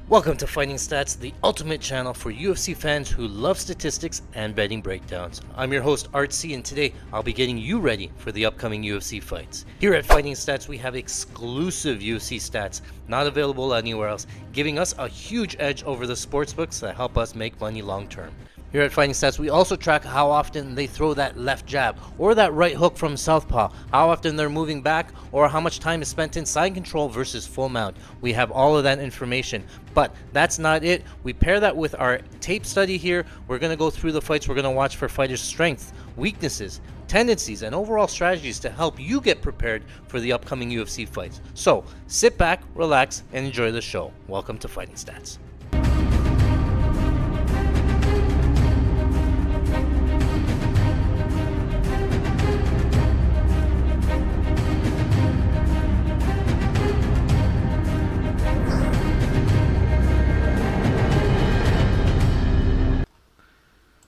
Welcome to Fighting Stats, the ultimate channel for UFC fans who love statistics and betting breakdowns. I'm your host, Art C, and today I'll be getting you ready for the upcoming UFC fights. Here at Fighting Stats, we have exclusive UFC stats, not available anywhere else, giving us a huge edge over the sportsbooks that help us make money long term. Here at Fighting Stats, we also track how often they throw that left jab or that right hook from southpaw, how often they're moving back, or how much time is spent in side control versus full mount. We have all of that information, but that's not it. We pair that with our tape study here. We're going to go through the fights. We're going to watch for fighters' strengths, weaknesses, tendencies, and overall strategies to help you get prepared for the upcoming UFC fights. So sit back, relax, and enjoy the show. Welcome to Fighting Stats.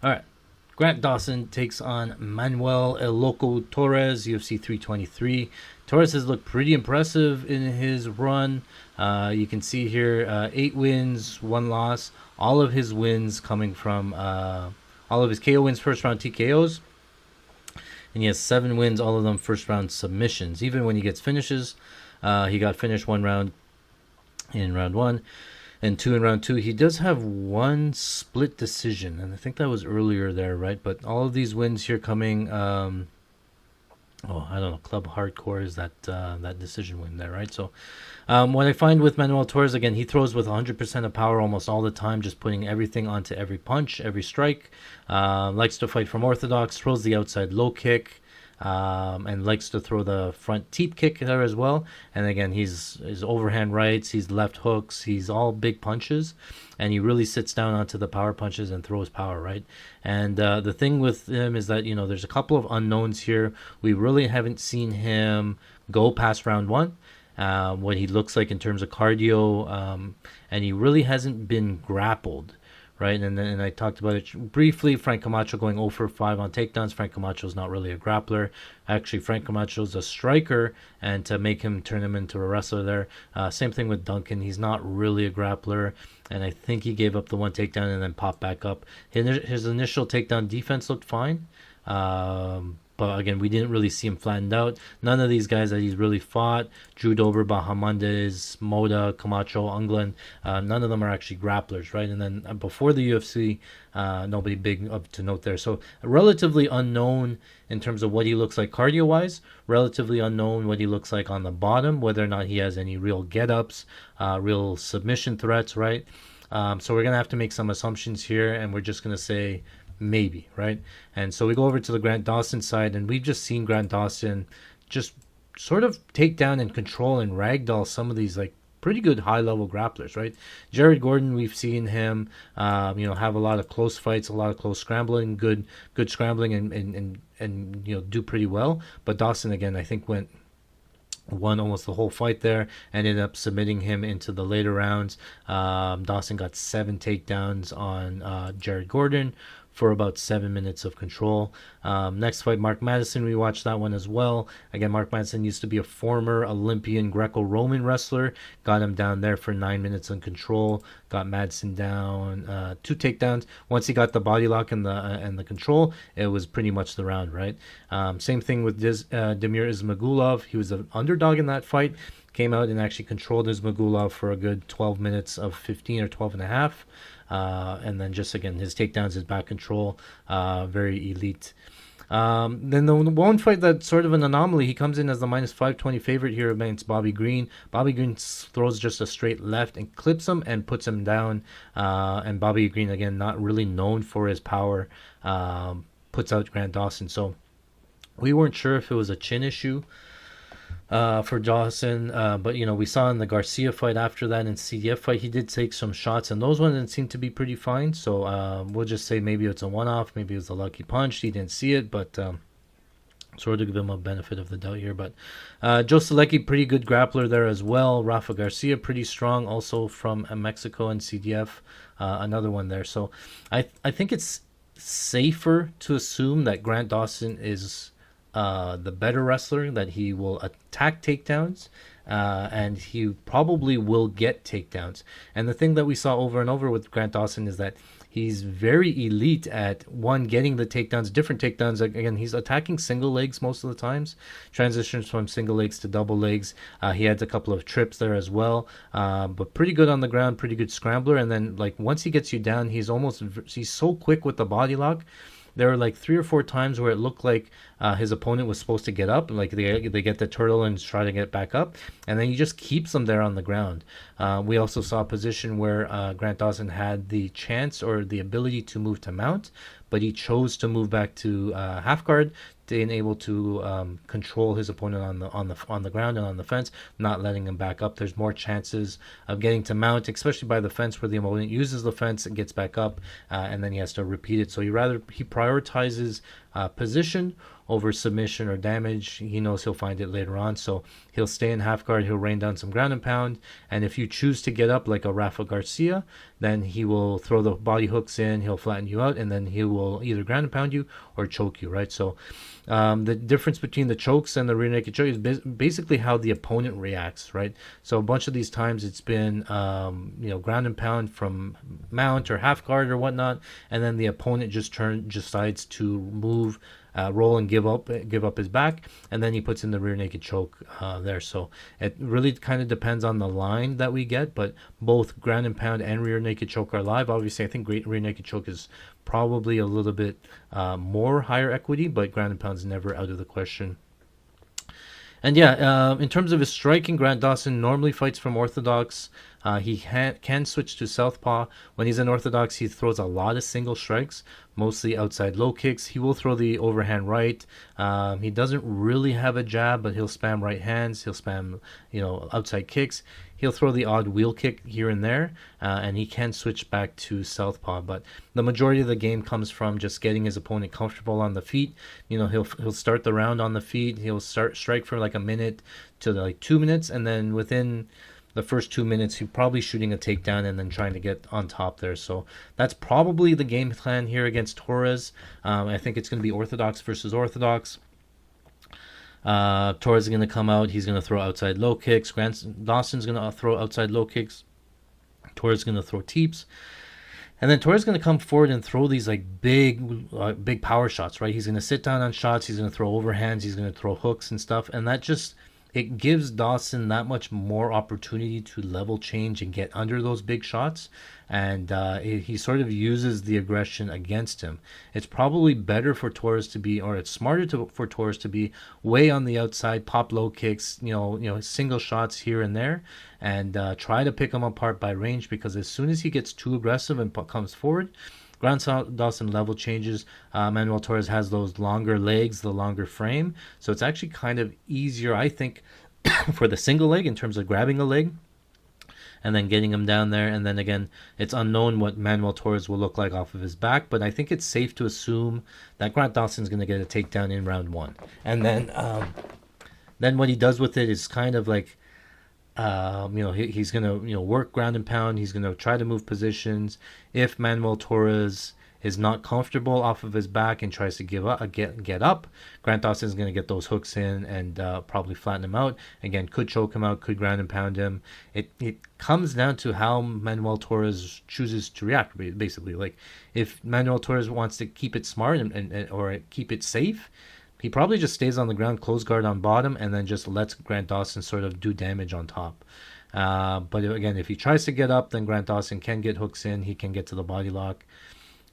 All right. Grant Dawson takes on Manuel Torres, UFC323. Torres has looked pretty impressive in his run. You can see here 8 wins, 1 loss. All of his wins coming from all of his KO wins, first round TKOs. And he has 7 wins, all of them first round submissions. Even when he gets finishes, he got finished 1 round in round 1. And 2 in round 2. He does have 1 split decision, and I think that was earlier there, right? But all of these wins here coming, I don't know, Club Hardcore is that decision win there, right? So what I find with Manuel Torres, again, he throws with 100% of power almost all the time, just putting everything onto every punch, every strike. Likes to fight from orthodox, throws the outside low kick. And likes to throw the front teep kick there as well. And again, he's overhand rights, he's left hooks, he's all big punches, and he really sits down onto the power punches and throws power, right? And the thing with him is that, there's a couple of unknowns here. We really haven't seen him go past round 1. What he looks like in terms of cardio, and he really hasn't been grappled. Right, and I talked about it briefly. Frank Camacho going 0 for 5 on takedowns. Frank Camacho's not really a grappler. Actually, Frank Camacho's a striker, and to make him turn him into a wrestler there. Same thing with Duncan. He's not really a grappler, and I think he gave up the 1 takedown and then popped back up. His initial takedown defense looked fine. But again, we didn't really see him flattened out. None of these guys that he's really fought, Drew Dober, Bahamondes, Moda, Camacho, Ungland, none of them are actually grapplers, right? And then before the UFC, nobody big up to note there. So relatively unknown in terms of what he looks like cardio-wise, relatively unknown what he looks like on the bottom, whether or not he has any real get-ups, real submission threats, right? So we're going to have to make some assumptions here, and we're just going to say maybe, right? And so we go over to the Grant Dawson side, and we've just seen Grant Dawson just sort of take down and control and ragdoll some of these like pretty good high-level grapplers, right? Jared Gordon, we've seen him have a lot of close fights, a lot of close scrambling, good scrambling, and do pretty well. But Dawson, again, I think won almost the whole fight there, ended up submitting him into the later rounds. Dawson got 7 takedowns on Jared Gordon for about 7 minutes of control. Next fight, Mark Madison, we watched that one as well. Again, Mark Madison used to be a former Olympian Greco-Roman wrestler. Got him down there for 9 minutes in control. Got Madison down 2 takedowns. Once he got the body lock and the control, it was pretty much the round, right? Same thing with Damir Ismagulov. He was an underdog in that fight. Came out and actually controlled Ismagulov for a good 12 minutes of 15 or 12 and a half. And then just, again, his takedowns, his back control, very elite. Then the one fight that's sort of an anomaly, he comes in as the minus 520 favorite here against Bobby Green. Bobby Green throws just a straight left and clips him and puts him down. And Bobby Green, again, not really known for his power, puts out Grant Dawson. So we weren't sure if it was a chin issue for Dawson, but we saw in the Garcia fight after that and CDF fight, he did take some shots, and those ones seemed to be pretty fine. So we'll just say maybe it's a one-off, maybe it was a lucky punch. He didn't see it, but sort of give him a benefit of the doubt here. But Joe Selecki, pretty good grappler there as well. Rafa Garcia, pretty strong, also from Mexico and CDF, another one there. So I think it's safer to assume that Grant Dawson is the better wrestler, that he will attack takedowns and he probably will get takedowns. And the thing that we saw over and over with Grant Dawson is that he's very elite at getting the takedowns, different takedowns. Again, he's attacking single legs most of the times, transitions from single legs to double legs. He had a couple of trips there as well, but pretty good on the ground, pretty good scrambler. And then like once he gets you down, he's so quick with the body lock. There were like 3 or 4 times where it looked like his opponent was supposed to get up, like they get the turtle and try to get back up, and then he just keeps them there on the ground. We also saw a position where Grant Dawson had the chance or the ability to move to mount, but he chose to move back to half guard to enable to control his opponent on the ground and on the fence, not letting him back up. There's more chances of getting to mount, especially by the fence, where the opponent uses the fence and gets back up, and then he has to repeat it. So he prioritizes position over submission or damage. He knows he'll find it later on, so he'll stay in half guard. He'll rain down some ground and pound, and if you choose to get up like a Rafa Garcia, then he will throw the body hooks in, he'll flatten you out, and then he will either ground and pound you or choke you, right? So the difference between the chokes and the rear naked choke is basically how the opponent reacts, right? So a bunch of these times it's been ground and pound from mount or half guard or whatnot, and then the opponent just decides to move, roll and give up his back, and then he puts in the rear naked choke there. So it really kind of depends on the line that we get, but both ground and pound and rear naked choke are live. Obviously, I think rear naked choke is probably a little bit more higher equity, but ground and pound is never out of the question. And in terms of his striking, Grant Dawson normally fights from orthodox. He can switch to southpaw. When he's in orthodox, he throws a lot of single strikes, mostly outside low kicks. He will throw the overhand right. He doesn't really have a jab, but he'll spam right hands. He'll spam, outside kicks. He'll throw the odd wheel kick here and there, and he can switch back to southpaw. But the majority of the game comes from just getting his opponent comfortable on the feet. He'll start the round on the feet. He'll strike for like a minute to like 2 minutes, and then within the first 2 minutes, he's probably shooting a takedown and then trying to get on top there. So that's probably the game plan here against Torres. I think it's going to be orthodox versus orthodox. Torres is going to come out. He's going to throw outside low kicks. Grant Dawson's going to throw outside low kicks. Torres is going to throw teeps. And then Torres is going to come forward and throw these like big power shots, right? He's going to sit down on shots. He's going to throw overhands. He's going to throw hooks and stuff. And that just... it gives Dawson that much more opportunity to level change and get under those big shots, and he sort of uses the aggression against him. It's probably better for Torres to be, or it's smarter for Torres to be way on the outside, pop low kicks, single shots here and there, and try to pick him apart by range, because as soon as he gets too aggressive and comes forward, Grant Dawson level changes. Manuel Torres has those longer legs, the longer frame. So it's actually kind of easier, I think, for the single leg in terms of grabbing a leg and then getting him down there. And then again, it's unknown what Manuel Torres will look like off of his back, but I think it's safe to assume that Grant Dawson's going to get a takedown in round 1. And then what he does with it is kind of like, he's going to work ground and pound. He's going to try to move positions. If Manuel Torres is not comfortable off of his back and tries to get up, Grant Dawson is going to get those hooks in and probably flatten him out. Again, could choke him out, could ground and pound him. It comes down to how Manuel Torres chooses to react, basically. Like, if Manuel Torres wants to keep it smart or keep it safe, he probably just stays on the ground, close guard on bottom, and then just lets Grant Dawson sort of do damage on top. But again, if he tries to get up, then Grant Dawson can get hooks in. He can get to the body lock.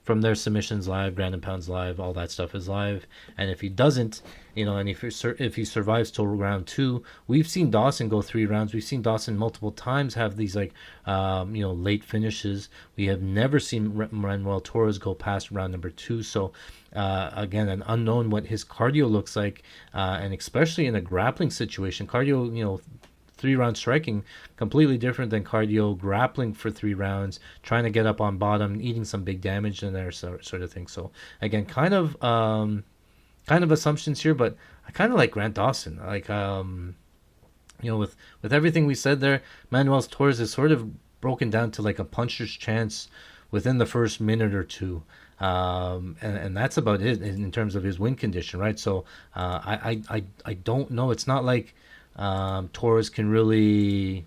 From there, submissions live, ground and pounds live, all that stuff is live. And if he doesn't, and if he survives till round 2, we've seen Dawson go 3 rounds. We've seen Dawson multiple times have these late finishes. We have never seen Manuel Torres go past round number 2. So again, an unknown what his cardio looks like, and especially in a grappling situation, cardio, 3-round striking, completely different than cardio grappling for 3 rounds, trying to get up on bottom, eating some big damage in there, sort of thing. So again, kind of assumptions here, but I kind of like Grant Dawson. Like, with everything we said there, Manuel Torres is sort of broken down to like a puncher's chance within the first minute or two. And that's about it in terms of his win condition, right? So I don't know. It's not like Torres can really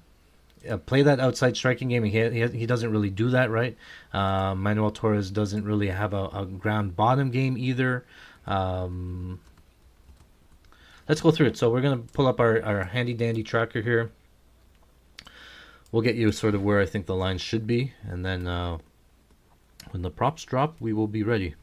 play that outside striking game. He doesn't really do that, right? Manuel Torres doesn't really have a ground bottom game either. Let's go through it. So we're going to pull up our handy dandy tracker here. We'll get you sort of where I think the line should be, and then when the props drop, we will be ready.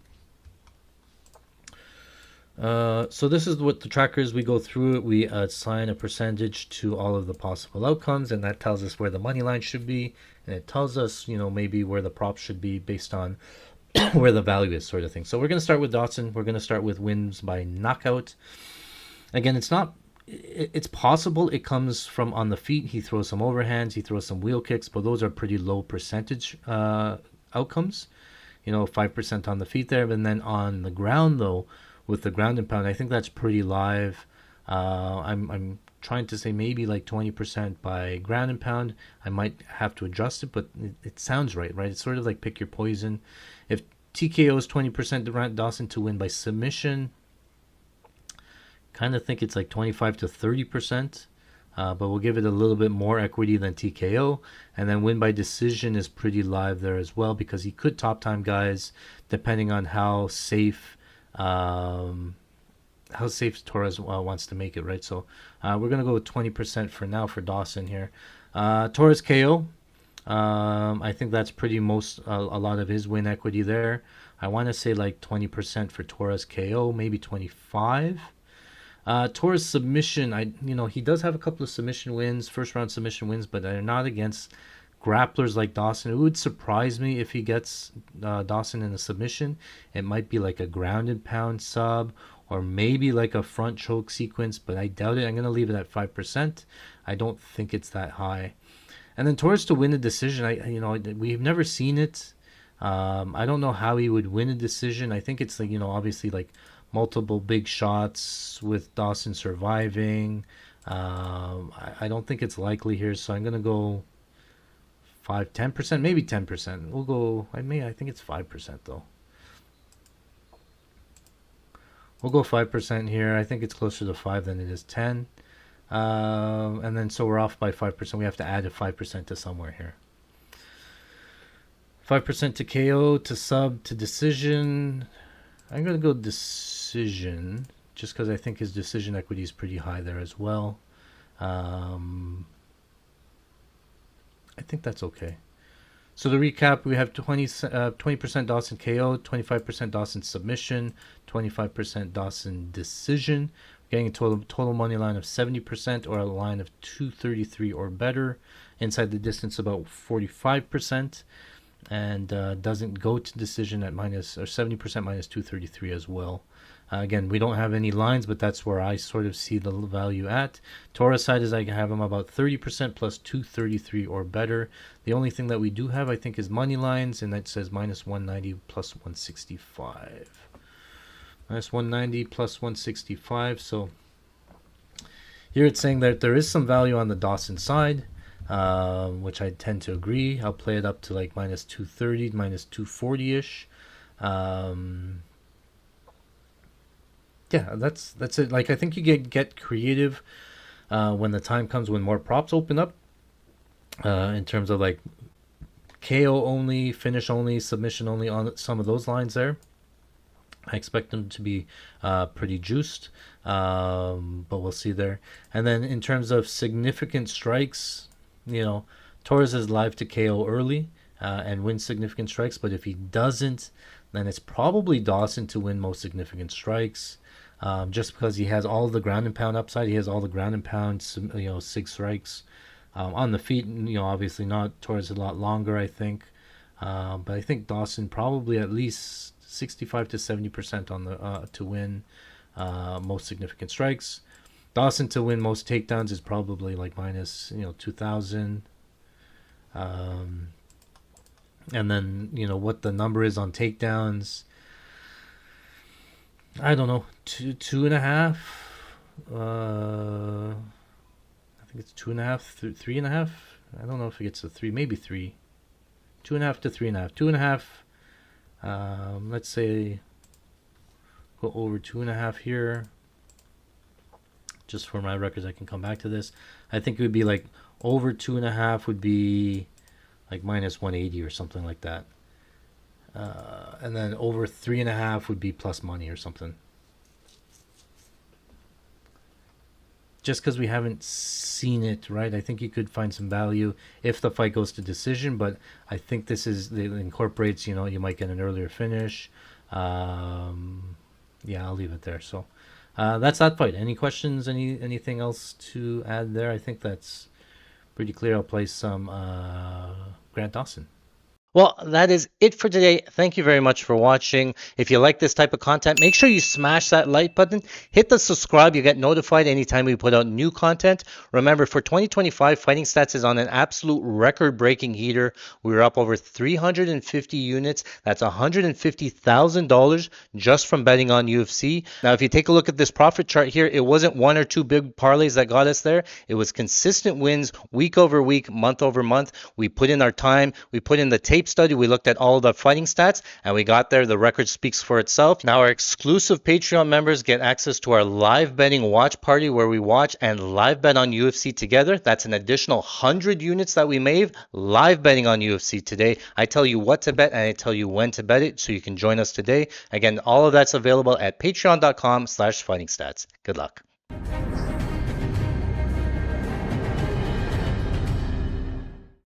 So this is what the tracker is. We go through it. We assign a percentage to all of the possible outcomes, and that tells us where the money line should be, and it tells us, maybe where the props should be based on where the value is, sort of thing. So we're going to start with Dawson. We're going to start with wins by knockout. Again, it's possible it comes from on the feet. He throws some overhands, he throws some wheel kicks, but those are pretty low percentage outcomes. 5% on the feet there, and then on the ground though, with the ground and pound, I think that's pretty live. I'm trying to say maybe like 20% by ground and pound. I might have to adjust it, but it sounds right? It's sort of like pick your poison. If TKO is 20%, Grant Dawson to win by submission, kind of think it's like 25 to 30%, but we'll give it a little bit more equity than TKO. And then win by decision is pretty live there as well, because he could top time guys depending on how safe Torres wants to make it, right? So we're gonna go with 20% for now for Dawson here. Torres KO, I think that's pretty a lot of his win equity there. I want to say like 20% for Torres KO, maybe 25. Torres submission, he does have a couple of submission wins, first round submission wins, but they're not against grapplers like Dawson. It would surprise me if he gets Dawson in a submission. It might be like a ground and pound sub, or maybe like a front choke sequence, but I doubt it. I'm going to leave it at 5%. I don't think it's that high. And then Torres to win a decision, we've never seen it. I don't know how he would win a decision. I think it's like, obviously like multiple big shots with Dawson surviving. I don't think it's likely here, so I'm going to go 10%, maybe 10%. We'll go, I think it's 5% though. We'll go 5% here. I think it's closer to 5 than it is 10. And then so we're off by 5%. We have to add a 5% to somewhere here. 5% to KO, to sub, to decision. I'm going to go decision, just because I think his decision equity is pretty high there as well. I think that's okay. So to recap, we have 20% Dawson KO, 25% Dawson submission, 25% Dawson decision. We're getting a total money line of 70%, or a line of 233 or better. Inside the distance about 45%. And doesn't go to decision at 70% minus 233 as well. Again, we don't have any lines, but that's where I sort of see the value at. Torres side is I have him about 30% plus 233 or better. The only thing that we do have, I think, is money lines, and that says minus 190 plus 165. Minus 190 plus 165. So here it's saying that there is some value on the Dawson side. Which I tend to agree. I'll play it up to like minus 230, minus 240-ish. Yeah, that's it. Like, I think you get creative when the time comes, when more props open up, in terms of like KO only, finish only, submission only on some of those lines there. I expect them to be pretty juiced, but we'll see there. And then in terms of significant strikes, Torres is live to KO early and win significant strikes, but if he doesn't, then it's probably Dawson to win most significant strikes, just because he has all the ground and pound upside. He has all the ground and pound, 6 strikes on the feet. Obviously not. Torres a lot longer, I think, but I think Dawson probably at least 65 to 70% on the to win most significant strikes. Dawson to win most takedowns is probably like minus 2,000. And then what the number is on takedowns, I don't know, 2.5. I think it's 2.5, 3.5. I don't know if it gets to 3, maybe 3. 2.5 to 3.5. 2.5. Let's say go over 2.5 here. just for my records. I can come back to this. I think it would be like over 2.5 would be like minus 180 or something like that. And then over 3.5 would be plus money or something. Just because we haven't seen it, right? I think you could find some value if the fight goes to decision, but I think it incorporates, you might get an earlier finish. Yeah, I'll leave it there. So that's that fight. Any questions? Anything else to add there? I think that's pretty clear. I'll play some Grant Dawson. Well, that is it for today. Thank you very much for watching. If you like this type of content, make sure you smash that like button. Hit the subscribe. You get notified anytime we put out new content. Remember, for 2025, Fighting Stats is on an absolute record-breaking heater. We were up over 350 units. That's $150,000 just from betting on UFC. Now, if you take a look at this profit chart here, it wasn't one or two big parlays that got us there. It was consistent wins week over week, month over month. We put in our time. We put in the tape study. We looked at all the fighting stats and we got there. The record speaks for itself. Now our exclusive Patreon members get access to our live betting watch party where we watch and live bet on UFC together. That's an additional 100 units that we made live betting on UFC today. I tell you what to bet and I tell you when to bet it, so you can join us today. Again, all of that's available at patreon.com/fightingstats. Good luck.